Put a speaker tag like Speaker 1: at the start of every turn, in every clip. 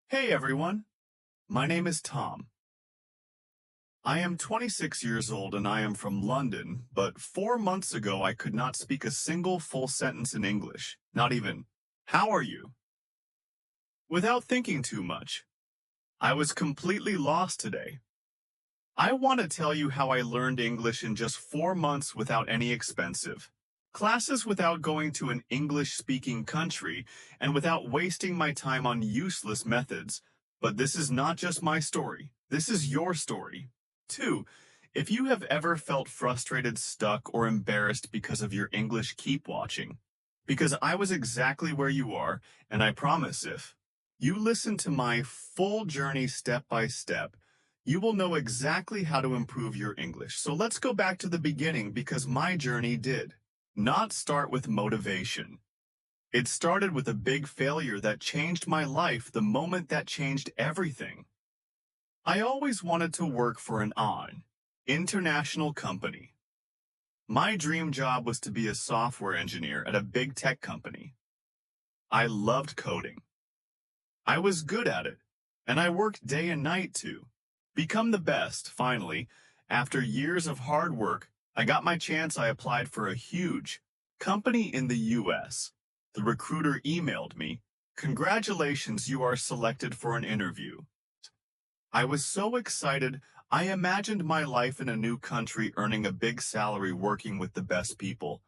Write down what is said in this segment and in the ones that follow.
Speaker 1: Hey everyone, my name is Tom. I am 26 years old and I am from London, but 4 months ago I could not speak a single full sentence in English, not even, "How are you?" Without thinking too much. I was completely lost today. I want to tell you how I learned English in just 4 months without any expensive classes, without going to an English-speaking country, and without wasting my time on useless methods. But this is not just my story. This is your story. 2. If you have ever felt frustrated, stuck, or embarrassed because of your English, keep watching. Because I was exactly where you are, and I promise if you listen to my full journey step by step, you will know exactly how to improve your English. So let's go back to the beginning because my journey did not start with motivation. It started with a big failure that changed my life, the moment that changed everything. I always wanted to work for an international company. My dream job was to be a software engineer at a big tech company. I loved coding. I was good at it, and I worked day and night to become the best. Finally, after years of hard work, I got my chance. I applied for a huge company in the US. The recruiter emailed me, "Congratulations, you are selected for an interview." I was so excited. I imagined my life in a new country, earning a big salary, working with the best people.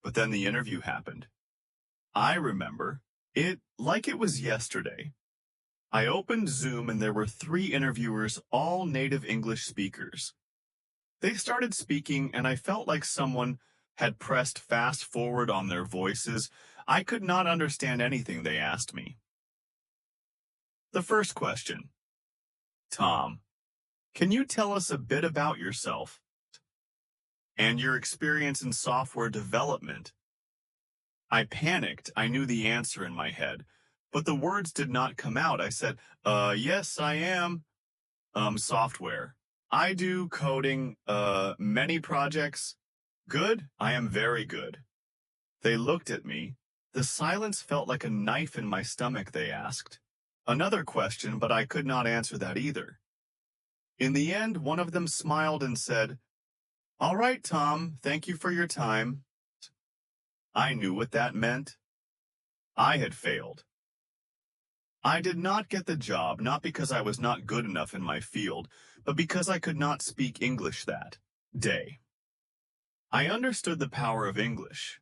Speaker 1: But then the interview happened. I remember it like it was yesterday. I opened Zoom and there were three interviewers, all native English speakers. They started speaking and I felt like someone had pressed fast forward on their voices. I could not understand anything they asked me. The first question: "Tom, can you tell us a bit about yourself and your experience in software development?" I panicked. I knew the answer in my head, but the words did not come out. I said, yes, I am. Software. I do coding, many projects. Good? I am very good." They looked at me. The silence felt like a knife in my stomach. They asked another question, but I could not answer that either. In the end, one of them smiled and said, "All right, Tom, thank you for your time." I knew what that meant. I had failed. I did not get the job, not because I was not good enough in my field, but because I could not speak English that day. I understood the power of English.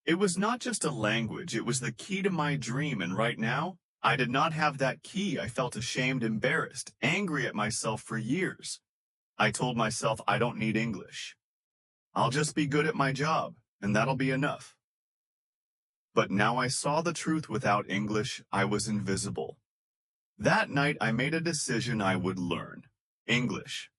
Speaker 1: It was not just a language, it was the key to my dream, and right now, I did not have that key. I felt ashamed, embarrassed, angry at myself for years. I told myself I don't need English. I'll just be good at my job, and that'll be enough. But now I saw the truth. Without English, I was invisible. That night, I made a decision. I would learn English,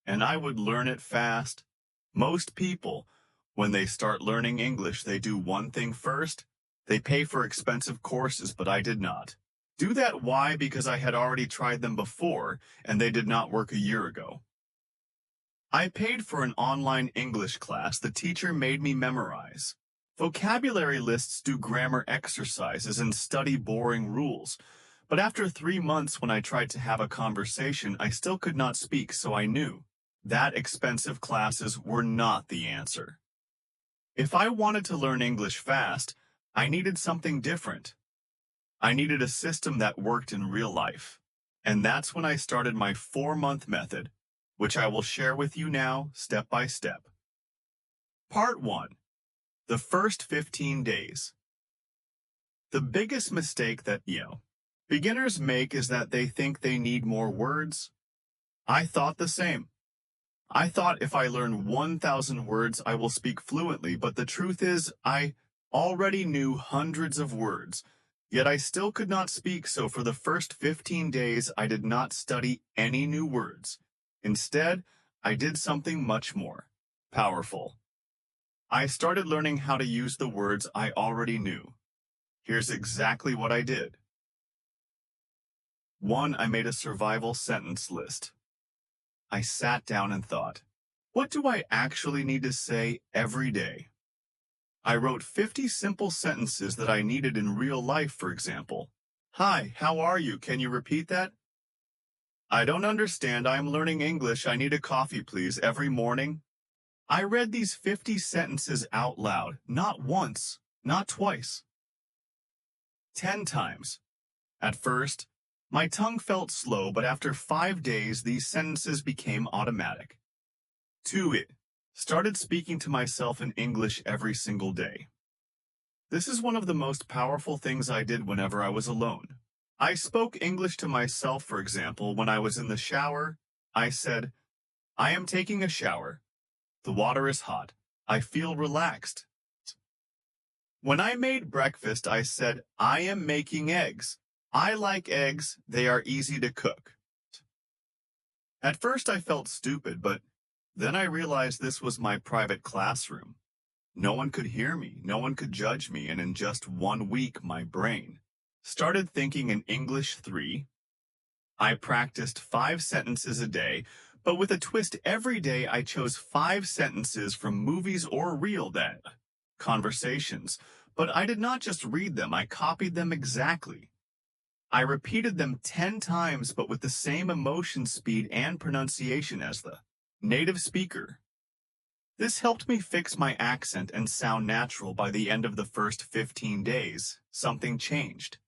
Speaker 1: and I would learn it fast. Most people, when they start learning English, they do one thing first. They pay for expensive courses, but I did not do that. Why? Because I had already tried them before, and they did not work a year ago. I paid for an online English class. The teacher made me memorize vocabulary lists, do grammar exercises, and study boring rules. But after 3 months, when I tried to have a conversation, I still could not speak, so I knew that expensive classes were not the answer. If I wanted to learn English fast, I needed something different. I needed a system that worked in real life. And that's when I started my 4-month method, which I will share with you now, step by step. Part 1. The first 15 days. The biggest mistake that, beginners make is that they think they need more words. I thought the same. I thought if I learn 1,000 words, I will speak fluently, but the truth is, I already knew hundreds of words, yet I still could not speak. So for the first 15 days, I did not study any new words. Instead, I did something much more powerful. I started learning how to use the words I already knew. Here's exactly what I did. 1. I made a survival sentence list. I sat down and thought, what do I actually need to say every day? I wrote 50 simple sentences that I needed in real life. For example, Hi, how are you? Can you repeat that? I don't understand. I am learning English. I need a coffee, please, every morning. I read these 50 sentences out loud, not once, not twice, 10 times. At first, my tongue felt slow, but after 5 days, these sentences became automatic. 2. It started speaking to myself in English every single day. This is one of the most powerful things I did whenever I was alone. I spoke English to myself, for example, when I was in the shower. I said, I am taking a shower. The water is hot. I feel relaxed. When I made breakfast, I said, I am making eggs. I like eggs. They are easy to cook. At first, I felt stupid, but then I realized this was my private classroom. No one could hear me, no one could judge me, and in just 1 week, my brain started thinking in English 3. I practiced 5 sentences a day, but with a twist every day I chose 5 sentences from movies or real conversations. But I did not just read them, I copied them exactly. I repeated them 10 times, but with the same emotion, speed, and pronunciation as the native speaker. This helped me fix my accent and sound natural. By the end of the first 15 days. Something changed.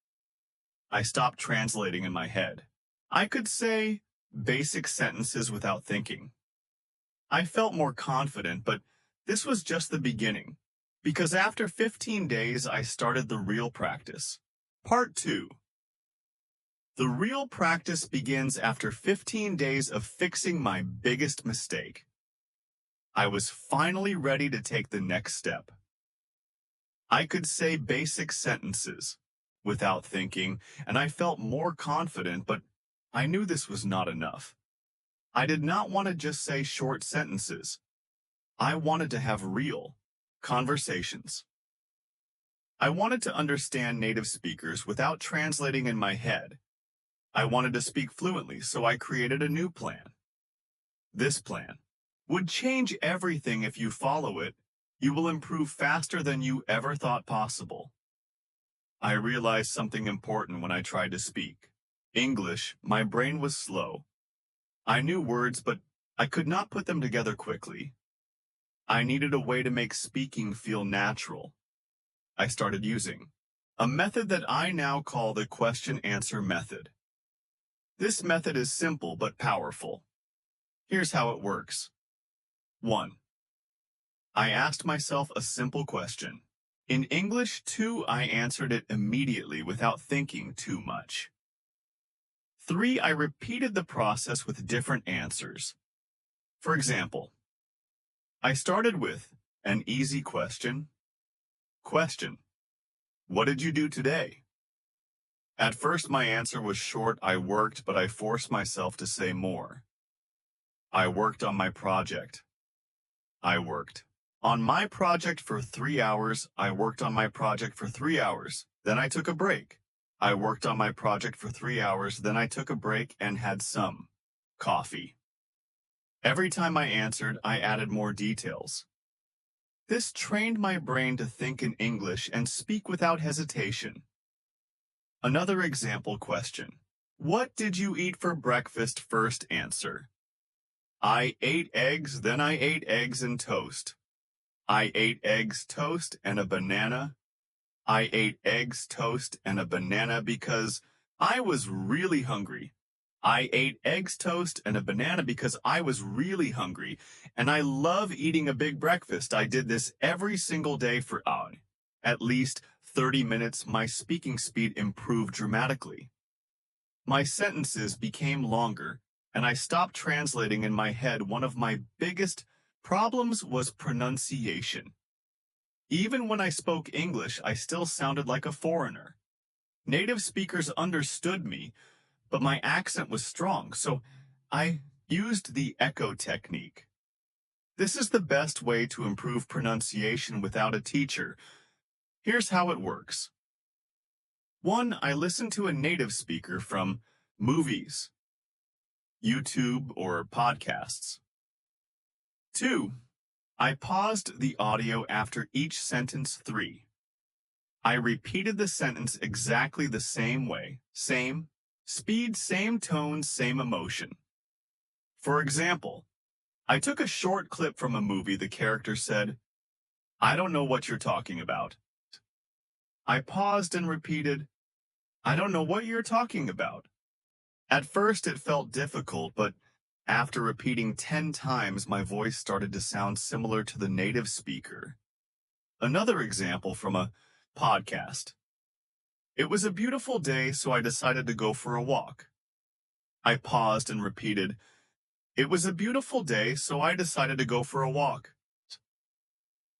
Speaker 1: I stopped translating in my head. I could say basic sentences without thinking. I felt more confident, but this was just the beginning. Because after 15 days, I started the real practice. Part 2. The real practice begins after 15 days of fixing my biggest mistake. I was finally ready to take the next step. I could say basic sentences without thinking, and I felt more confident, but I knew this was not enough. I did not want to just say short sentences. I wanted to have real conversations. I wanted to understand native speakers without translating in my head. I wanted to speak fluently, so I created a new plan. This plan would change everything. If you follow it, you will improve faster than you ever thought possible. I realized something important when I tried to speak English. My brain was slow. I knew words, but I could not put them together quickly. I needed a way to make speaking feel natural. I started using a method that I now call the question-answer method. This method is simple but powerful. Here's how it works. 1. I asked myself a simple question. In English, 2, I answered it immediately without thinking too much. 3, I repeated the process with different answers. For example, I started with an easy question. Question: what did you do today? At first, my answer was short. I worked, but I forced myself to say more. I worked on my project. I worked on my project for 3 hours. I worked on my project for 3 hours. Then I took a break. I worked on my project for 3 hours. Then I took a break and had some coffee. Every time I answered, I added more details. This trained my brain to think in English and speak without hesitation. Another example question. What did you eat for breakfast? First answer: I ate eggs, then I ate eggs and toast. I ate eggs, toast, and a banana. I ate eggs, toast, and a banana because I was really hungry. I ate eggs, toast, and a banana because I was really hungry, and I love eating a big breakfast. I did this every single day for at least 30 minutes. My speaking speed improved dramatically. My sentences became longer, and I stopped translating in my head. One of my biggest problems was pronunciation. Even when I spoke English, I still sounded like a foreigner. Native speakers understood me, but my accent was strong, so I used the echo technique. This is the best way to improve pronunciation without a teacher. Here's how it works. 1. I listen to a native speaker from movies, YouTube, or podcasts. 2. I paused the audio after each sentence. 3. I repeated the sentence exactly the same way, same speed, same tone, same emotion. For example, I took a short clip from a movie. The character said, "I don't know what you're talking about." I paused and repeated, "I don't know what you're talking about." At first, it felt difficult, but after repeating 10 times, my voice started to sound similar to the native speaker. Another example from a podcast. It was a beautiful day, so I decided to go for a walk. I paused and repeated, "It was a beautiful day, so I decided to go for a walk."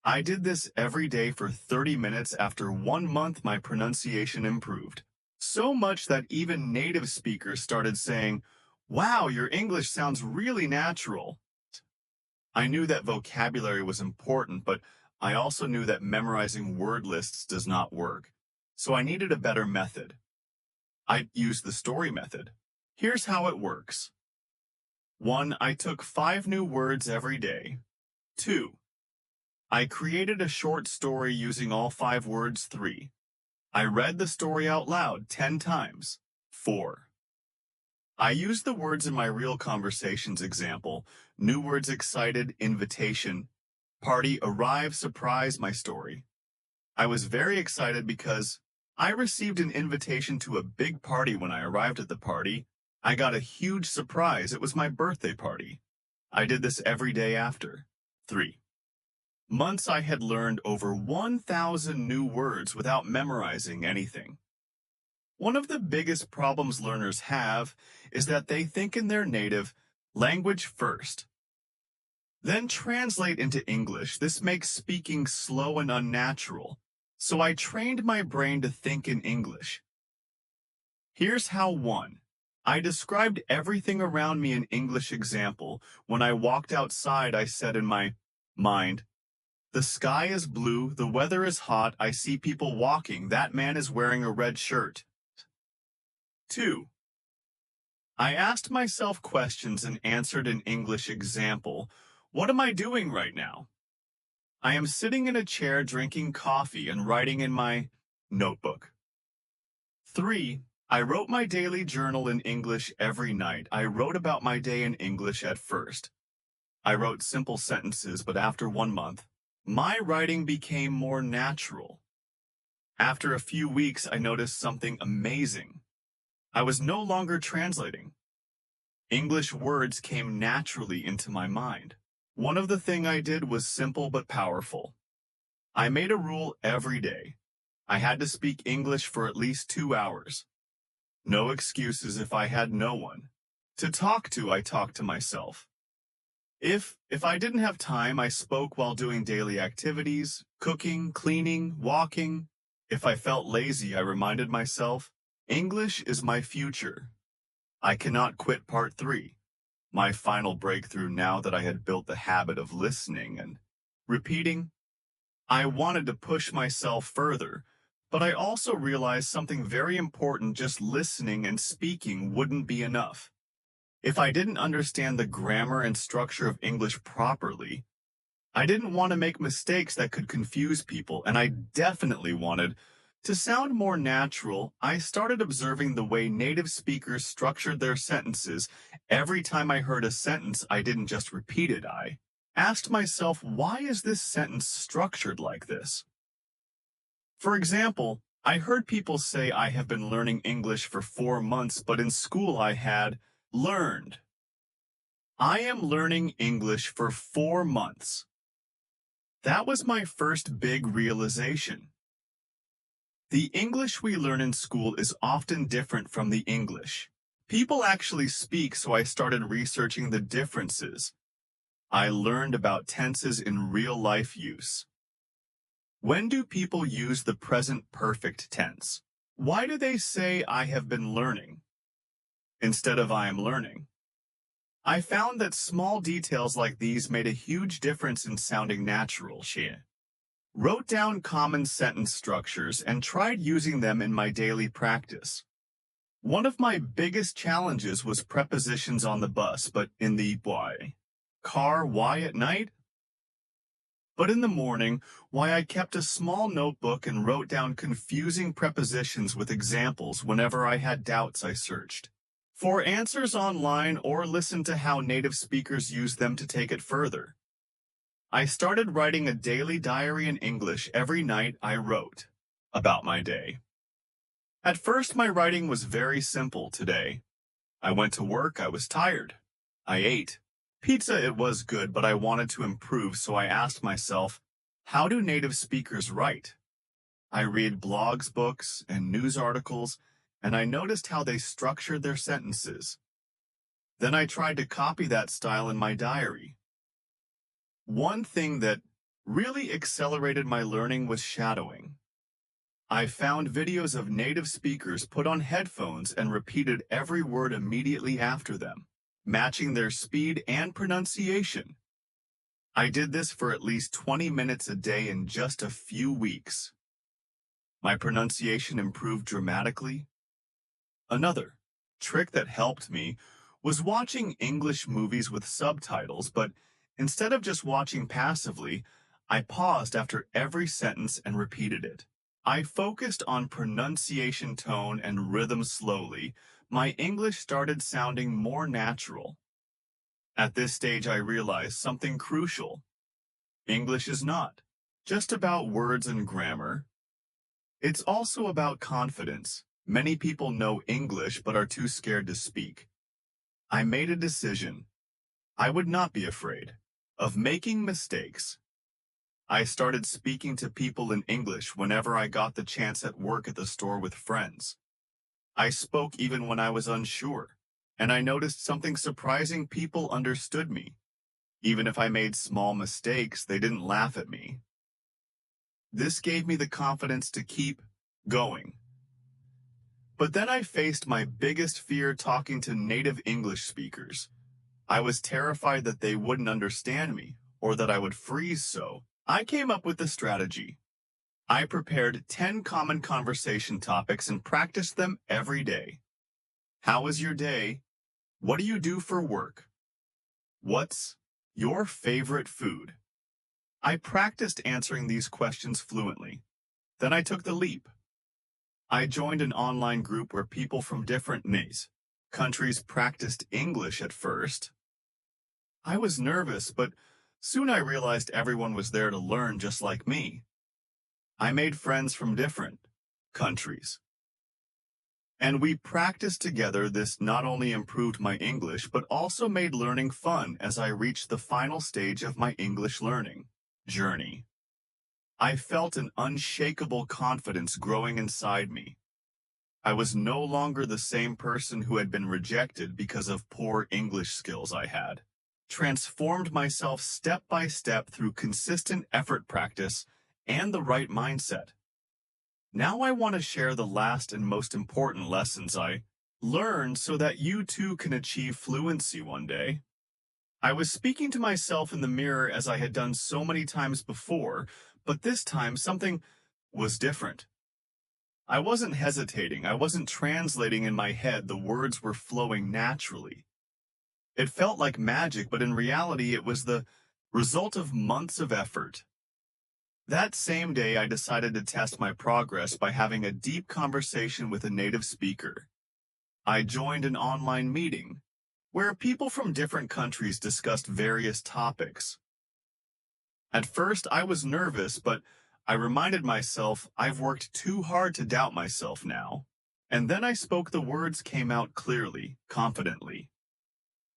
Speaker 1: I did this every day for 30 minutes. After 1 month, my pronunciation improved. So much that even native speakers started saying, "Wow, your English sounds really natural." I knew that vocabulary was important, but I also knew that memorizing word lists does not work. So I needed a better method. I used the story method. Here's how it works. 1. I took 5 new words every day. 2. I created a short story using all 5 words. 3. I read the story out loud 10 times. 4. I used the words in my real conversations. Example, new words: excited, invitation, party, arrive, surprise. My story. I was very excited because I received an invitation to a big party. When I arrived at the party, I got a huge surprise. It was my birthday party. I did this every day after. 3 months, I had learned over 1,000 new words without memorizing anything. One of the biggest problems learners have is that they think in their native language first, then translate into English. This makes speaking slow and unnatural. So I trained my brain to think in English. Here's how. 1. I described everything around me in English. Example, when I walked outside, I said in my mind, "The sky is blue, the weather is hot, I see people walking, that man is wearing a red shirt." 2. I asked myself questions and answered in English. Example, what am I doing right now? I am sitting in a chair drinking coffee and writing in my notebook. 3. I wrote my daily journal in English every night. I wrote about my day in English at first. I wrote simple sentences, but after 1 month, my writing became more natural. After a few weeks, I noticed something amazing. I was no longer translating. English words came naturally into my mind. One of the things I did was simple but powerful. I made a rule every day. I had to speak English for at least 2 hours. No excuses if I had no one to talk to. I talked to myself. If I didn't have time, I spoke while doing daily activities, cooking, cleaning, walking. If I felt lazy, I reminded myself, English is my future. I cannot quit. Part 3. My final breakthrough. Now that I had built the habit of listening and repeating, I wanted to push myself further, but I also realized something very important. Just listening and speaking wouldn't be enough. If I didn't understand the grammar and structure of English properly, I didn't want to make mistakes that could confuse people, and I definitely wanted to sound more natural. I started observing the way native speakers structured their sentences. Every time I heard a sentence, I didn't just repeat it. I asked myself, why is this sentence structured like this? For example, I heard people say, I have been learning English for 4 months, but in school I had learned. I am learning English for 4 months. That was my first big realization. The English we learn in school is often different from the English people actually speak, so I started researching the differences. I learned about tenses in real-life use. When do people use the present perfect tense? Why do they say I have been learning instead of I am learning? I found that small details like these made a huge difference in sounding natural. She wrote down common sentence structures and tried using them in my daily practice. One of my biggest challenges was prepositions on the bus, but in the car, why at night? But in the morning, why I kept a small notebook and wrote down confusing prepositions with examples whenever I had doubts I searched for answers online or listened to how native speakers use them to take it further. I started writing a daily diary in English every night. I wrote about my day. At first, my writing was very simple today. I went to work, I was tired. I ate. Pizza, it was good, but I wanted to improve, so I asked myself, how do native speakers write? I read blogs, books, and news articles, and I noticed how they structured their sentences. Then I tried to copy that style in my diary. One thing that really accelerated my learning was shadowing. I found videos of native speakers put on headphones and repeated every word immediately after them, matching their speed and pronunciation. I did this for at least 20 minutes a day in just a few weeks. My pronunciation improved dramatically. Another trick that helped me was watching English movies with subtitles, but instead of just watching passively, I paused after every sentence and repeated it. I focused on pronunciation, tone, and rhythm slowly. My English started sounding more natural. At this stage, I realized something crucial. English is not just about words and grammar. It's also about confidence. Many people know English but are too scared to speak. I made a decision. I would not be afraid of making mistakes. I started speaking to people in English whenever I got the chance at work, at the store, with friends. I spoke even when I was unsure, and I noticed something surprising: people understood me. Even if I made small mistakes, they didn't laugh at me. This gave me the confidence to keep going. But then I faced my biggest fear: talking to native English speakers. I was terrified that they wouldn't understand me or that I would freeze, so I came up with a strategy. I prepared 10 common conversation topics and practiced them every day. How was your day? What do you do for work? What's your favorite food? I practiced answering these questions fluently. Then I took the leap. I joined an online group where people from different countries practiced English. At first, I was nervous, but soon I realized everyone was there to learn just like me. I made friends from different countries, and we practiced together. This not only improved my English, but also made learning fun. As I reached the final stage of my English learning journey, I felt an unshakable confidence growing inside me. I was no longer the same person who had been rejected because of poor English skills. I had transformed myself step by step through consistent effort, practice, and the right mindset. Now I want to share the last and most important lessons I learned so that you too can achieve fluency one day. I was speaking to myself in the mirror as I had done so many times before, but this time something was different. I wasn't hesitating. I wasn't translating in my head. The words were flowing naturally. It felt like magic, but in reality, it was the result of months of effort. That same day, I decided to test my progress by having a deep conversation with a native speaker. I joined an online meeting where people from different countries discussed various topics. At first, I was nervous, but I reminded myself I've worked too hard to doubt myself now. And then I spoke. The words came out clearly, confidently.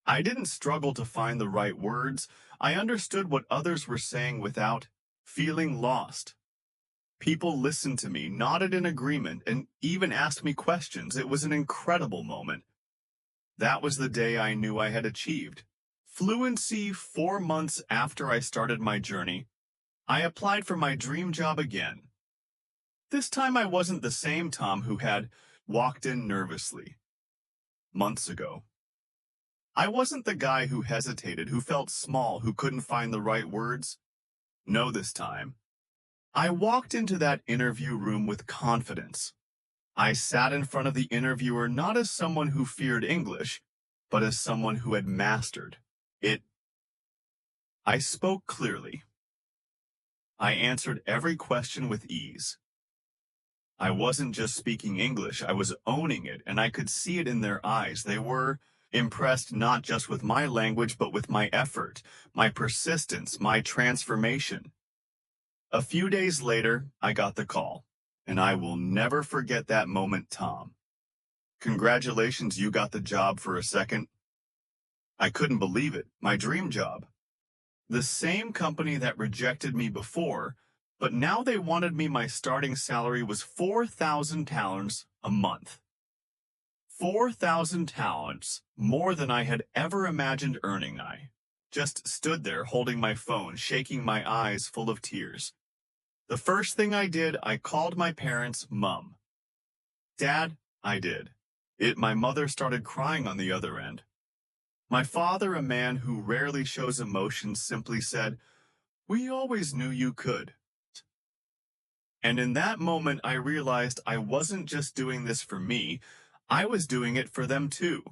Speaker 1: I didn't struggle to find the right words. I understood what others were saying without feeling lost. People listened to me, nodded in agreement, and even asked me questions. It was an incredible moment. That was the day I knew I had achieved fluency. 4 months after I started my journey, I applied for my dream job again. This time I wasn't the same Tom who had walked in nervously months ago. I wasn't the guy who hesitated, who felt small, who couldn't find the right words. No, this time, I walked into that interview room with confidence. I sat in front of the interviewer not as someone who feared English, but as someone who had mastered it. I spoke clearly. I answered every question with ease. I wasn't just speaking English, I was owning it, and I could see it in their eyes. They were impressed not just with my language, but with my effort, my persistence, my transformation. A few days later, I got the call, and I will never forget that moment, Tom. Congratulations, you got the job for a second. I couldn't believe it, my dream job. The same company that rejected me before, but now they wanted me. My starting salary was 4,000 talents a month. 4,000 talents, more than I had ever imagined earning. I just stood there holding my phone, shaking my eyes full of tears. The first thing I did, I called my parents. Mum. Dad, I did. My mother started crying on the other end. My father, a man who rarely shows emotion, simply said, "We always knew you could." And in that moment, I realized I wasn't just doing this for me, I was doing it for them too.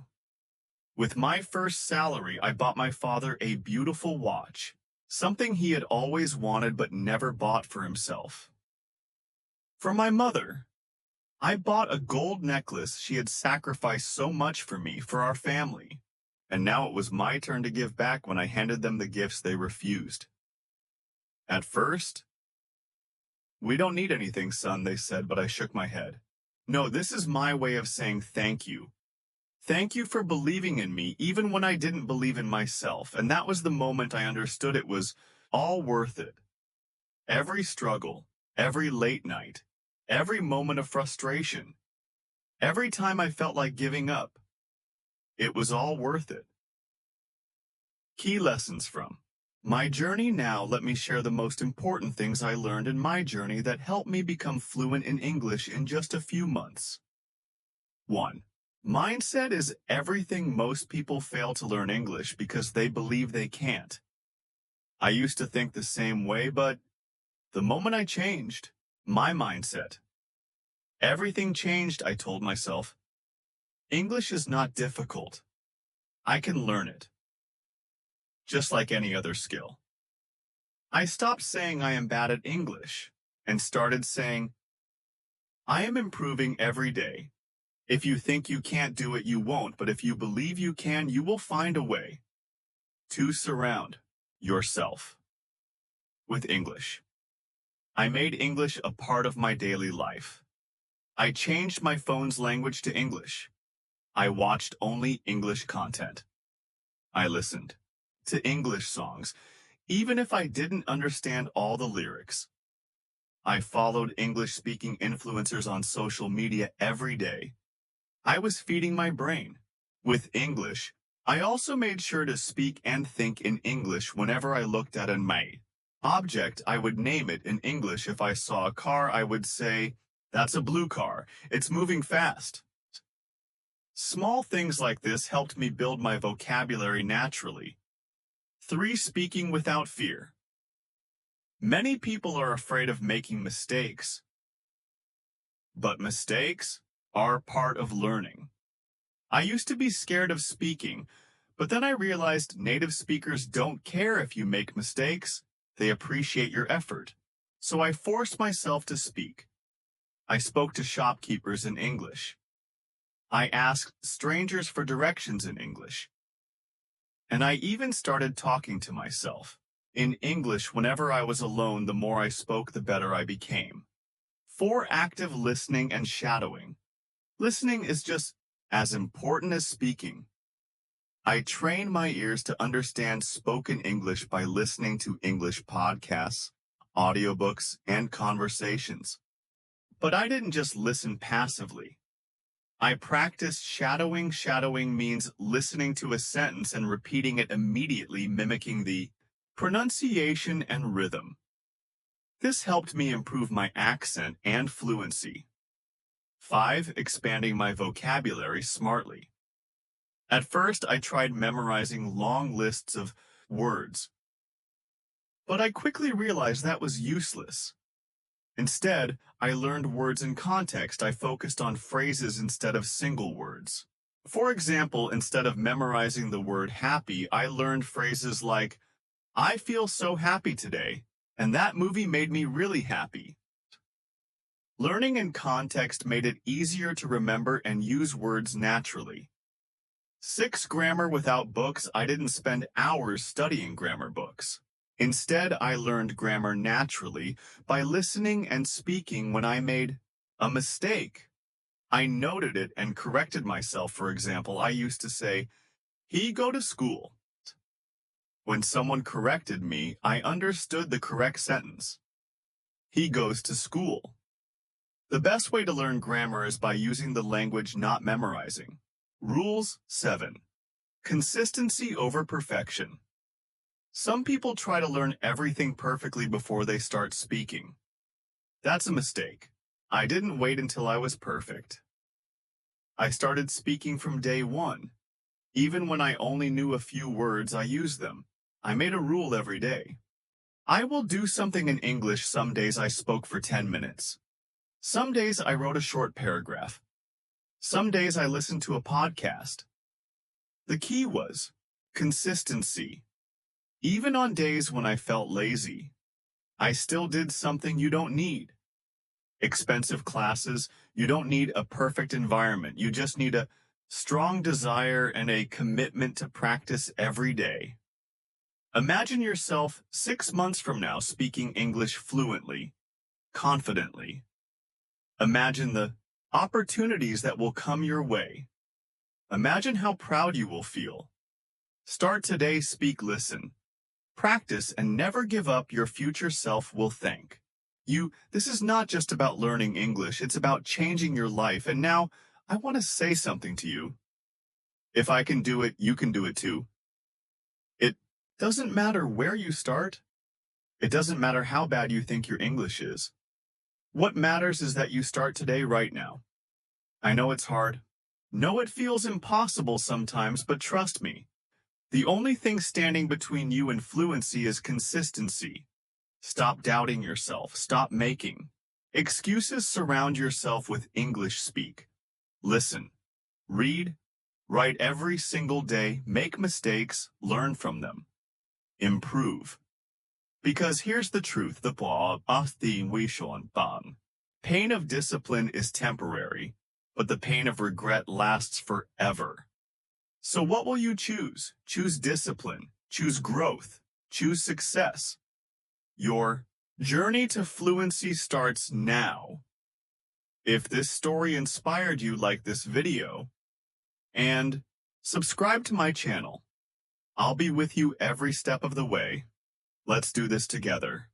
Speaker 1: With my first salary, I bought my father a beautiful watch, something he had always wanted but never bought for himself. For my mother, I bought a gold necklace. She had sacrificed so much for me, for our family. And now it was my turn to give back. When I handed them the gifts, they refused. At first, "We don't need anything, son," they said, but I shook my head. "No, this is my way of saying thank you. Thank you for believing in me, even when I didn't believe in myself." And that was the moment I understood it was all worth it. Every struggle, every late night, every moment of frustration, every time I felt like giving up, it was all worth it. Key lessons from my journey. Now, let me share the most important things I learned in my journey that helped me become fluent in English in just a few months. 1. Mindset is everything. Most people fail to learn English because they believe they can't. I used to think the same way, but the moment I changed my mindset, everything changed. I told myself, English is not difficult. I can learn it, just like any other skill. I stopped saying I am bad at English and started saying, I am improving every day. If you think you can't do it, you won't, but if you believe you can, you will find a way. 2. Surround yourself with English. I made English a part of my daily life. I changed my phone's language to English. I watched only English content. I listened to English songs, even if I didn't understand all the lyrics. I followed English-speaking influencers on social media every day. I was feeding my brain with English. I also made sure to speak and think in English whenever I looked at an object. I would name it in English. If I saw a car, I would say, "That's a blue car. It's moving fast." Small things like this helped me build my vocabulary naturally. 3. Speaking without fear. Many people are afraid of making mistakes, but mistakes are part of learning. I used to be scared of speaking, but then I realized native speakers don't care if you make mistakes. They appreciate your effort. So I forced myself to speak. I spoke to shopkeepers in English. I asked strangers for directions in English. And I even started talking to myself in English whenever I was alone. The more I spoke, the better I became. 4. Active listening and shadowing. Listening is just as important as speaking. I train my ears to understand spoken English by listening to English podcasts, audiobooks, and conversations. But I didn't just listen passively. I practiced shadowing. Shadowing means listening to a sentence and repeating it immediately, mimicking the pronunciation and rhythm. This helped me improve my accent and fluency. 5. Expanding my vocabulary smartly. At first, I tried memorizing long lists of words, but I quickly realized that was useless. Instead, I learned words in context. I focused on phrases instead of single words. For example, instead of memorizing the word happy, I learned phrases like, "I feel so happy today," and that movie made me really happy. Learning in context made it easier to remember and use words naturally. 6. Grammar without books. I didn't spend hours studying grammar books. Instead, I learned grammar naturally by listening and speaking when I made a mistake. I noted it and corrected myself. For example, I used to say, "He go to school." When someone corrected me, I understood the correct sentence. He goes to school. The best way to learn grammar is by using the language, not memorizing. Rules 7. Consistency over perfection. Some people try to learn everything perfectly before they start speaking. That's a mistake. I didn't wait until I was perfect. I started speaking from day one. Even when I only knew a few words, I used them. I made a rule every day. I will do something in English. Some days I spoke for 10 minutes. Some days I wrote a short paragraph. Some days I listened to a podcast. The key was consistency. Even on days when I felt lazy, I still did something. You don't need expensive classes. You don't need a perfect environment. You just need a strong desire and a commitment to practice every day. Imagine yourself 6 months from now speaking English fluently, confidently. Imagine the opportunities that will come your way. Imagine how proud you will feel. Start today, speak, listen. Practice and never give up. Your future self will thank you. This is not just about learning English, it's about changing your life. And now, I want to say something to you. If I can do it, you can do it too. It doesn't matter where you start. It doesn't matter how bad you think your English is. What matters is that you start today, right now. I know it's hard. No, it feels impossible sometimes, but trust me. The only thing standing between you and fluency is consistency. Stop doubting yourself. Stop making excuses. Surround yourself with English. Speak, listen, read, write every single day. Make mistakes, learn from them, improve. Because here's the truth, pain of discipline is temporary, but the pain of regret lasts forever. So what will you choose? Choose discipline, choose growth, choose success. Your journey to fluency starts now. If this story inspired you, like this video, and subscribe to my channel. I'll be with you every step of the way. Let's do this together.